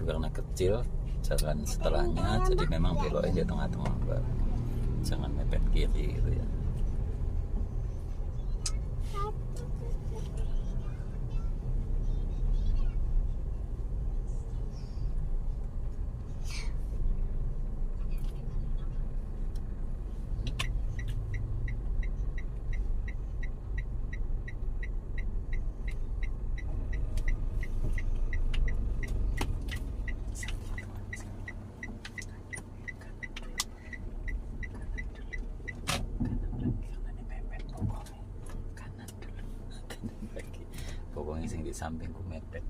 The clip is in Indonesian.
itu karena kecil jalan setelahnya, jadi memang beloknya di tengah-tengah Mbak, jangan mepet kiri gitu ya. Pokoknya sing di sampingku mepet.